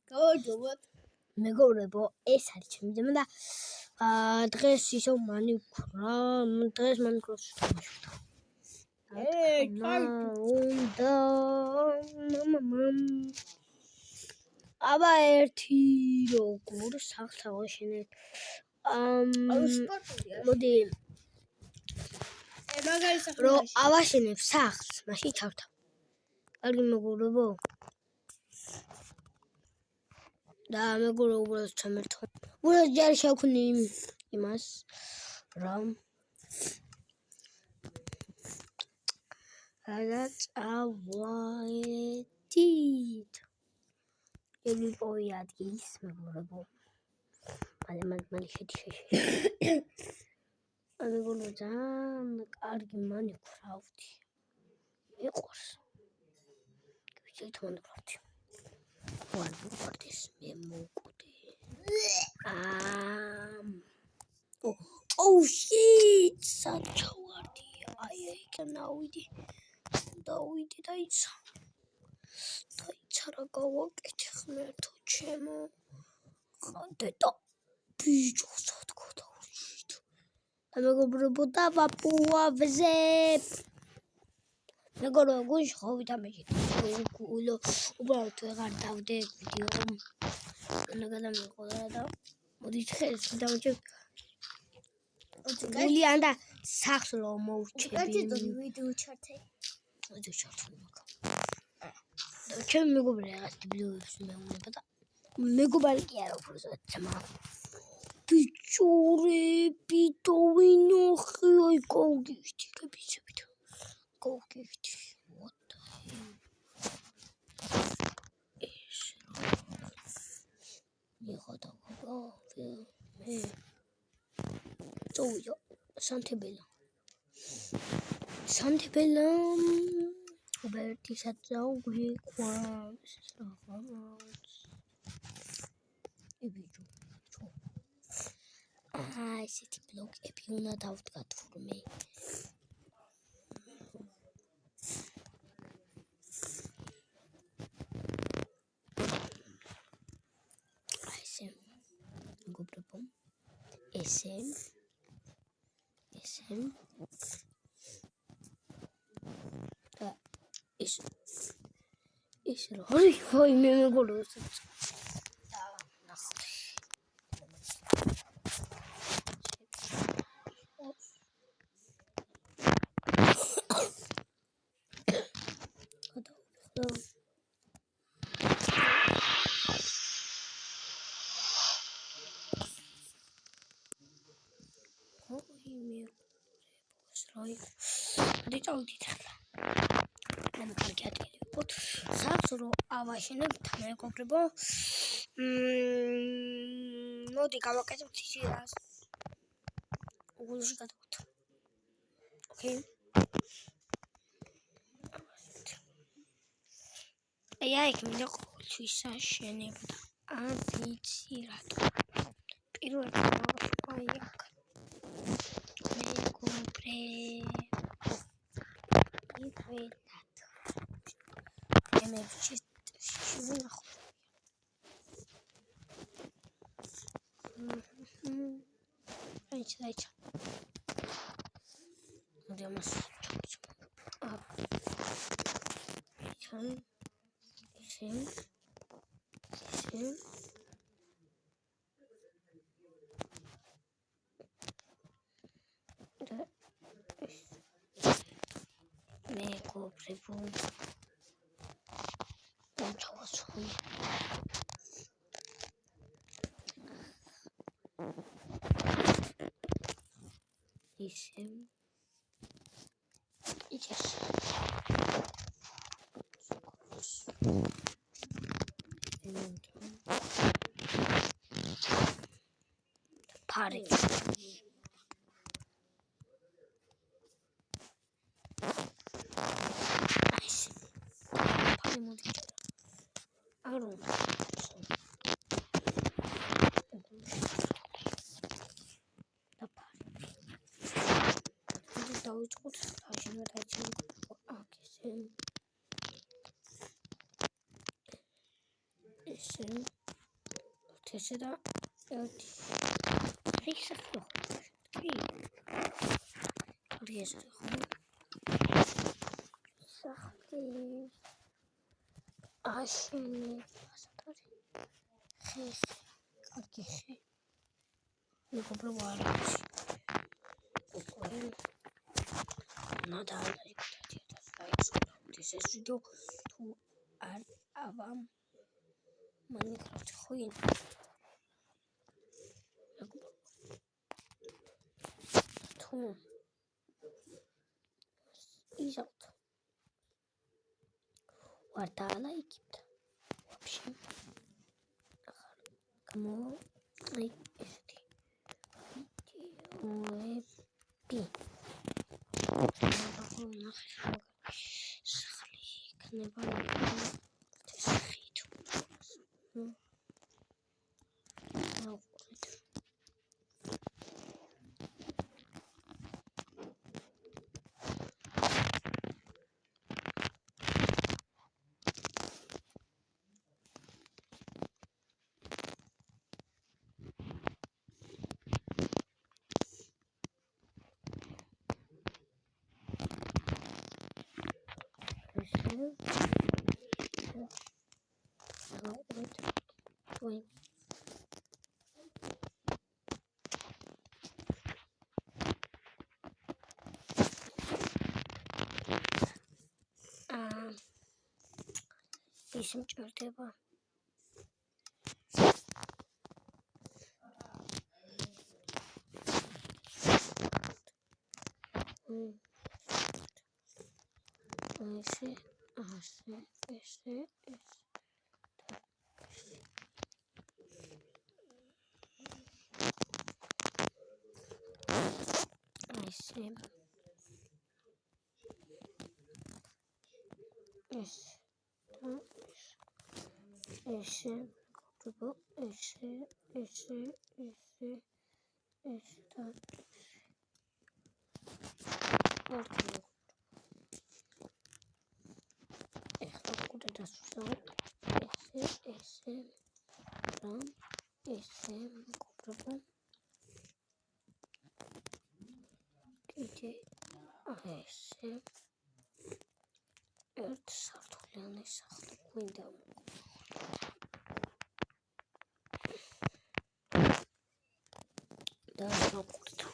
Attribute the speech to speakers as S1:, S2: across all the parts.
S1: გავაჯობოთ. მეგობრებო, ეს არის ჩემი ძმა და დღეს ისევ მანიქურა, დღეს მანიქურას ვთამაშობთ. აბა ერთი როგორ სახლს ავაშენეთ. მოდი რომ ავაშენებ სახლს, მაშინ ჩავთავ. კარგი მეგობრებო. და მეგობრებო, უბრალოდ ჩამერთო. უბრალოდ ჯერ შევქმნი იმას, რომ რაღაც ავაეთით. ელიპოვი ადგის, მეგობრებო. მალე შედი. მეგობრებო, ძალიან კარგი მანიქურავდი. მიყვარს. ვიცით მანიქურავდი. ვარდის მე მოკვდი. Oh shit! საჩავარდი. აი კანავიდი. დავიდი დაიცა რა გავაკეთე ხმერთო ჩემო. ხანდეტა ბიჭო სათქო დავშით. მეგობრებო და ვაპუავზებ. მეგობრებო, გუშინ ხო ვითამაშეთ. უბრალოდ ვეღარ დავდე ვიდეო. გადამიყოლა და მოდით ხელს დავჭერთ. გულიან და სახს რომ მოვურჩები. ვიდეო ჩართე. ჩემი მეგობარი რაღაც დიბლოებს მეუბნება და მეგობარი კი არა უბრალოდ ძმა. ბიჭურები დავინახე, აი გავგივით, გებიცებით. გავგივით. მიხოდა მე წოვიდა სანთებელა უბერტისაც წავიყვანს რაღაც ებიჯო ესეთი ბლოკები უნდა დავდგათ თურმე მეგობრებო ესე და ეს რა ოი მე მეგობრებო დიჭავდით ახლა. მე კარგი ადგილი ვიყოთ. სახლს რო ავაშენებთ, მეგობრებო. მოდი გავაკეთებთ ისე რას. გულში გადავთ. ოკეი. აი მინდა ყოველთვის აშენებდა. ვიცი რატო. პირველად აი აქ. Айча. Идёмось. Мегоბრებო. Party. ესე და ერთი რისახო კი კარგი ესე ხო სახტი აშენი ასატარი ხე კარგი ხე მეგობრებო არ არის უკვე ნადალი this is video to avam Minecraft خوين تو изот وارتالا يكبت вообще кому эти видео ის მჭირდება ერთ სართულიანი სახლი გვინდა და მოგვით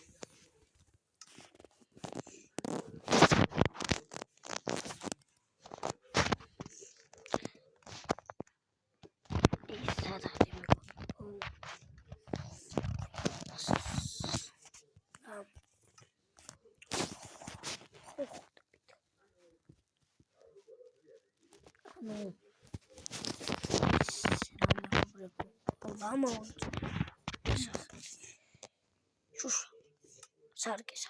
S1: Sarge.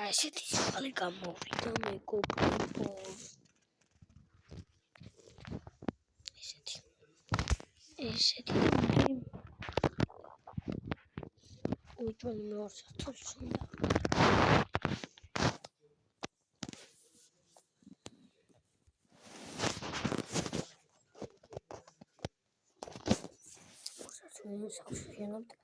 S1: ასეთი ძალი გამოვიდა მეგობრებო. ესეთი უჯვანი მეორსართულს უნდა. ორსართულიან სახლში ვშენებთ.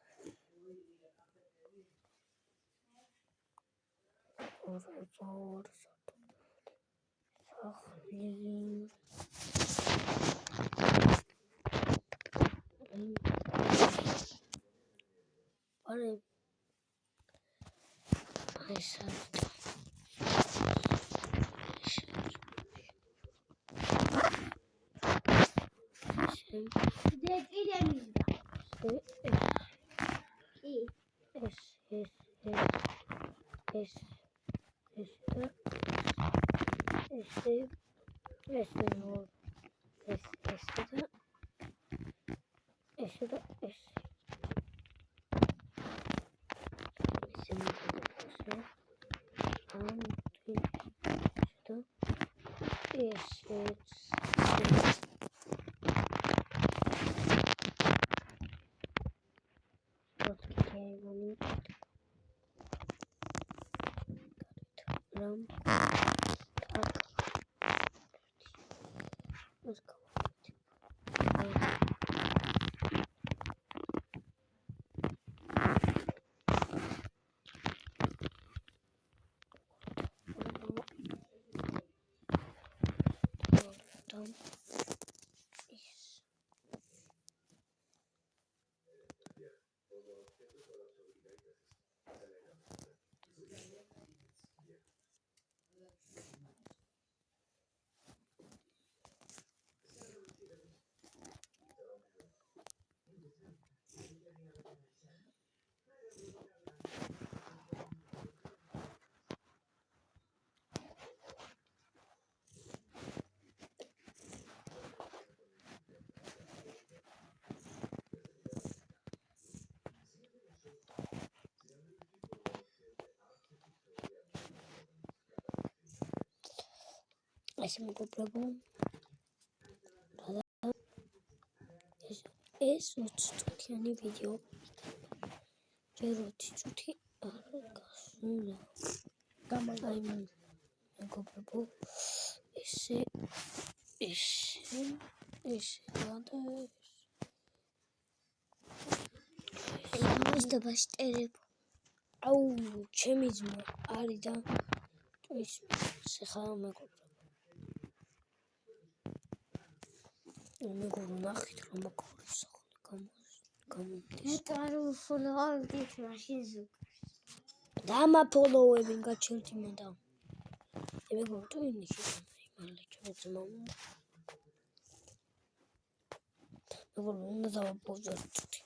S1: ეს მეგობრებო, ეს 20 წუთიანი ვიდეო. ჯერ 20 წუთი არ გასულა. მეგობრებო, ესე და ბასტერებ. აუ, ჩემი ძმა არის და ის ხა მეგობრებო. მეგობრო ნახეთ რომ მოგხურს გამომდის.
S2: follow-ით მაშინ
S1: დამაფოლოვები გაჩერდი მოდა. მეგობრო თუ ინიში იმალე ჩემი ძმა. მეგობრო უნდა დავაპოზოთ.